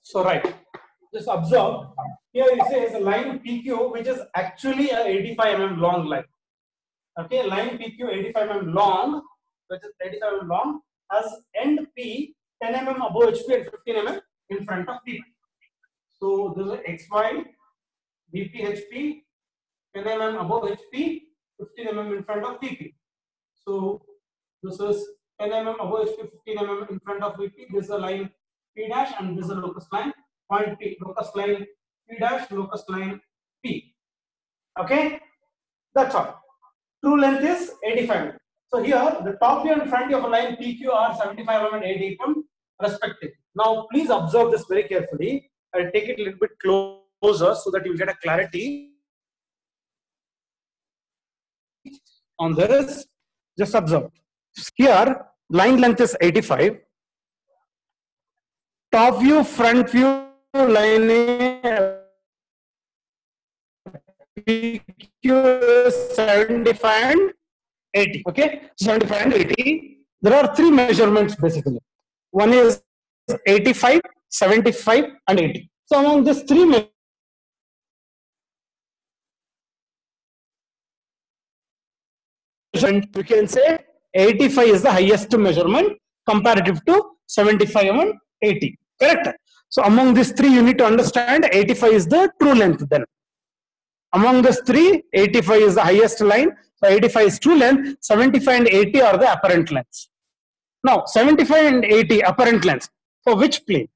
So right, just observe here it says a line PQ which is actually a 85 mm long line. Okay, line PQ 85 mm long, which is 85 mm long, has end P 10 mm above HP and 15 mm in front of VP. So this is XY, VP HP, 10 mm above HP, 15 mm in front of VP. So this is 10 mm above HP, 15 mm in front of VP. This is a line P dash and this is a locus line point P, locus line P dash, locus line P. Okay, that's all. True length is 85. So here the top view and front view of a line PQ are 75 mm and 80 mm respectively. Now please observe this very carefully. I'll take it a little bit closer so that you get a clarity on this. Just observe. Here line length is 85. Top view, front view line PQ is 75 and 80. Okay, 75 and 80. There are three measurements basically. One is 85, 75, and 80. So among these three measurements, we can say 85 is the highest measurement comparative to 75 and 80. Correct? So among these three, you need to understand 85 is the true length then. Among these three, 85 is the highest line. So 85 is true length, 75 and 80 are the apparent lengths. Now 75 and 80 apparent lengths. For which plane?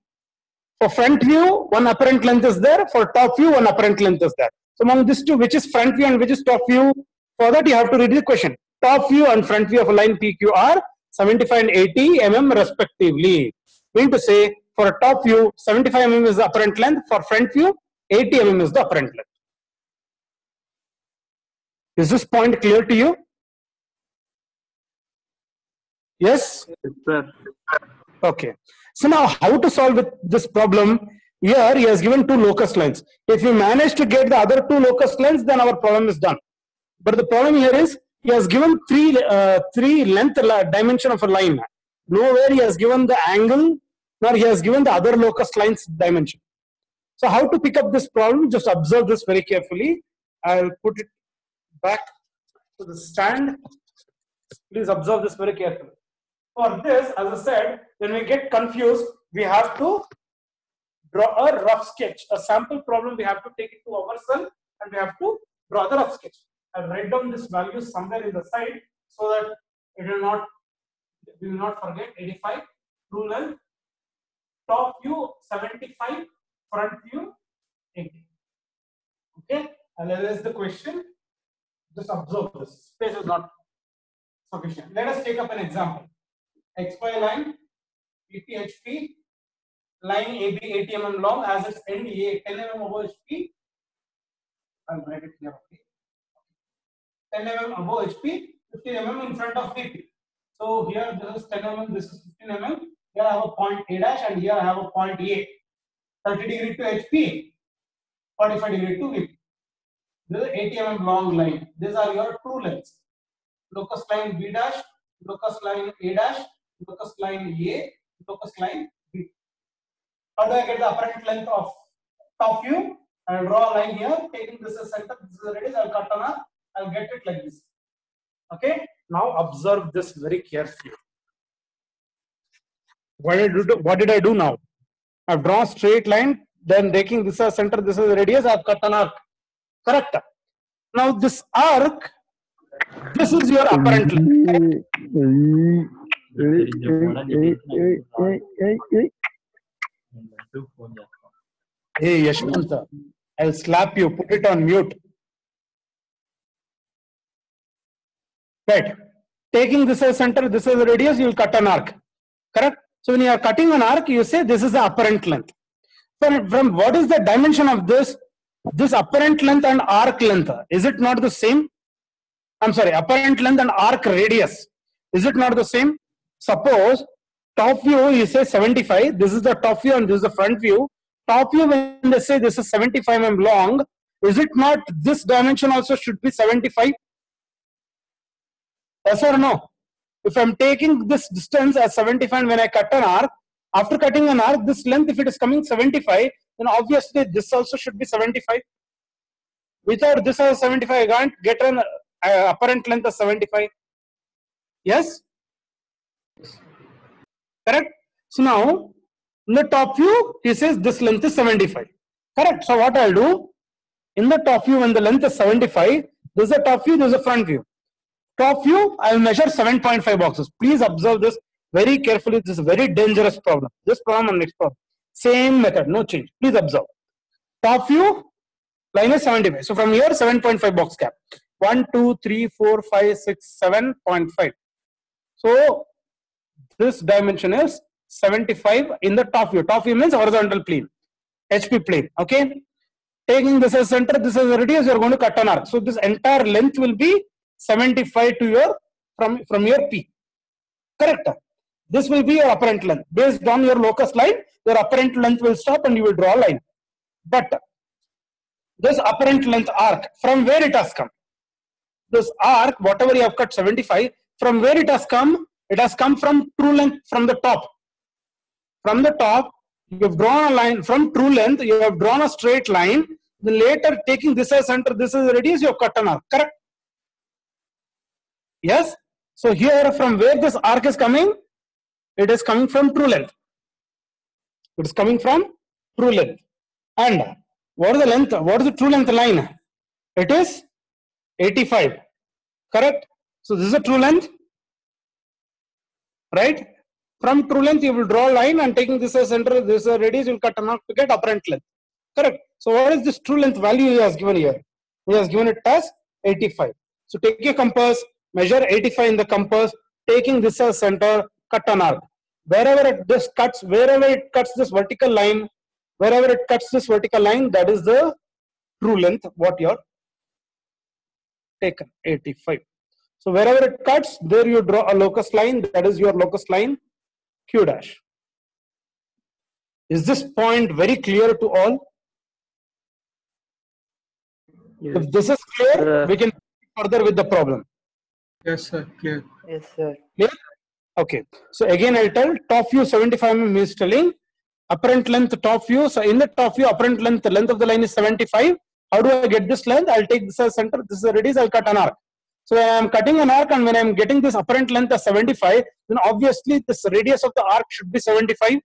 For front view, one apparent length is there. For top view, one apparent length is there. So among these two, which is front view and which is top view? For that, you have to read the question. Top view and front view of a line PQ are 75 and 80 mm respectively. Mean to say, for a top view, 75 mm is the apparent length. For front view, 80 mm is the apparent length. Is this point clear to you? Yes? Yes, sir. Okay. So now how to solve with this problem? Here he has given two locus lines. If you manage to get the other two locus lines, then our problem is done. But the problem here is he has given three length dimension of a line. Nowhere he has given the angle, nor he has given the other locus lines dimension. So how to pick up this problem? Just observe this very carefully. I'll put it back to the stand. Please observe this very carefully. For this, as I said, when we get confused, we have to draw a rough sketch. A sample problem, we have to take it to ourselves and we have to draw the rough sketch. I'll write down this value somewhere in the side so that it will not, we will not forget. 85, true length, top view 75, front view 80. Okay, I'll erase the question. Just observe this. Space is not sufficient. Let us take up an example. XY line, PPHP, line AB 80 mm long, as its end A 10 mm above HP. I'll write it here. Okay. 10 mm above HP, 15 mm in front of VP. So here this is 10 mm, this is 15 mm. Here I have a point A dash and here I have a point A. 30 degree to HP, 45 degree to VP. This is 80 mm long line. These are your true lengths. Locus line B dash, locus line A dash, locus line A, locus line B. How do I get the apparent length of top view? I'll draw a line here, taking this as center, this is the radius, I'll cut on a, I'll get it like this. Okay, now observe this very carefully. What did I do now? I've drawn a straight line, then taking this as center, this is the radius, I've cut an arc. Correct? Now this arc, this is your apparent length. Hey Yashwanta, I'll slap you, put it on mute. Right. Taking this as center, this is the radius, you will cut an arc. Correct? So when you are cutting an arc, you say this is the apparent length. From what is the dimension of this? This apparent length and arc length, is it not the same? I'm sorry, apparent length and arc radius, is it not the same? Suppose top view, you say 75, this is the top view and this is the front view. Top view, when they say this is 75 mm long, is it not this dimension also should be 75? Yes or no? If I'm taking this distance as 75 when I cut an arc, After cutting an arc, this length, if it is coming 75, then obviously this also should be 75. Without this as 75, I can't get an apparent length of 75. Yes? Correct? So now, in the top view, he says this length is 75. Correct? So what I'll do, in the top view, when the length is 75, this is the top view, this is the front view. Top view, I will measure 7.5 boxes. Please observe this very carefully. This is a very dangerous problem. This problem and next problem. Same method, no change. Please observe. Top view, line is 75. So from here, 7.5 box gap. 1, 2, 3, 4, 5, 6, 7.5. So this dimension is 75 in the top view. Top view means horizontal plane, HP plane. Okay. Taking this as center, this as a radius, you are going to cut an arc. So this entire length will be 75 to your from your P. Correct. This will be your apparent length. Based on your locus line, your apparent length will stop and you will draw a line. But this apparent length arc, from where it has come? This arc, whatever you have cut 75, from where it has come? It has come from true length, from the top. From the top, you have drawn a line from true length, you have drawn a straight line. Then later, taking this as center, this is radius, you have cut an arc. Correct? Yes? So here, from where this arc is coming? It is coming from true length. It is coming from true length. And what is the length? What is the true length line? It is 85. Correct? So this is a true length. Right? From true length, you will draw a line and taking this as center, this is a radius, you will cut an arc to get apparent length. Correct? So what is this true length value he has given here? He has given it as 85. So take a compass, measure 85 in the compass, taking this as center, cut an arc. Wherever it cuts this vertical line, that is the true length, what you are taken, 85. So wherever it cuts, there you draw a locus line, that is your locus line, Q dash. Is this point very clear to all? Yes. If this is clear, we can further with the problem. Yes, sir. Clear. Yes, sir. Clear? Okay. So again, I'll tell top view 75 mm is telling apparent length top view. So in the top view, apparent length, the length of the line is 75. How do I get this length? I'll take this as center. This is a radius. I'll cut an arc. So I am cutting an arc, and when I am getting this apparent length as 75, then obviously this radius of the arc should be 75.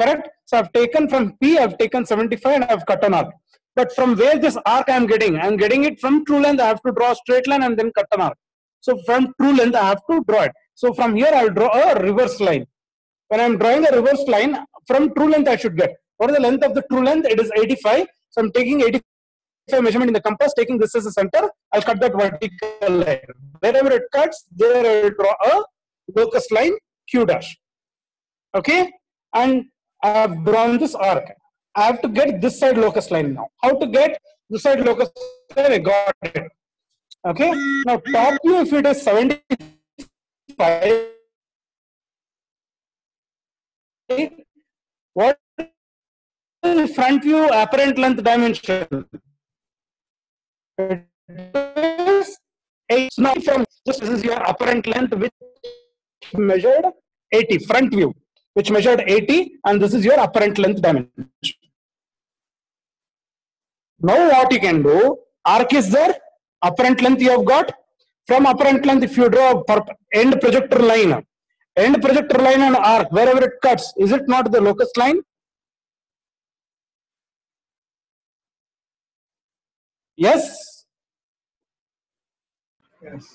Correct? So I've taken from P, I've taken 75 and I've cut an arc. But from where this arc I am getting it from true length. I have to draw a straight line and then cut an arc. So from true length, I have to draw it. So from here, I'll draw a reverse line. When I'm drawing a reverse line, from true length, I should get. What is the length of the true length? It is 85. So I'm taking 85 measurement in the compass, taking this as a center. I'll cut that vertical line. Wherever it cuts, there I'll draw a locus line, Q dash. Okay? And I have drawn this arc. I have to get this side locus line now. How to get this side locus line? I got it. Okay? Now, top view, if it is 75, what is front view apparent length dimension? It is 8. Now, from this is your apparent length, which measured 80, front view, which measured 80, and this is your apparent length dimension. Now, what you can do, arc is there, apparent length you have got. From apparent length, if you draw end projector line and arc, wherever it cuts, is it not the locus line? Yes? Yes.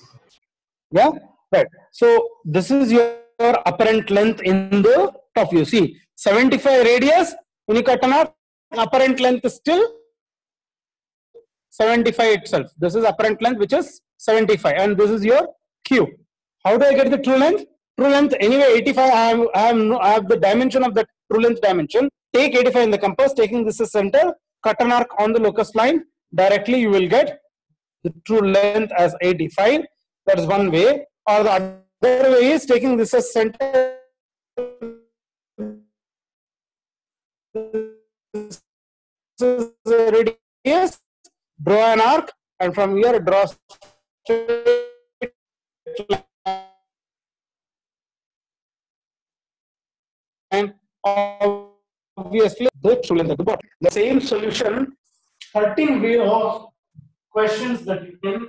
Yeah? Right. So, this is your apparent length in the top view. See, 75 radius, when you cut an arc, apparent length is still 75 itself. This is apparent length, which is 75, and this is your Q. How do I get the true length? True length, anyway, 85, I have the dimension of the true length dimension. Take 85 in the compass, taking this as center, cut an arc on the locus line, directly you will get the true length as 85. That is one way. Or the other way is taking this as center, this is the radius, draw an arc, and from here draw straight line obviously the solution at the bottom. The same solution, 13 way of questions that you can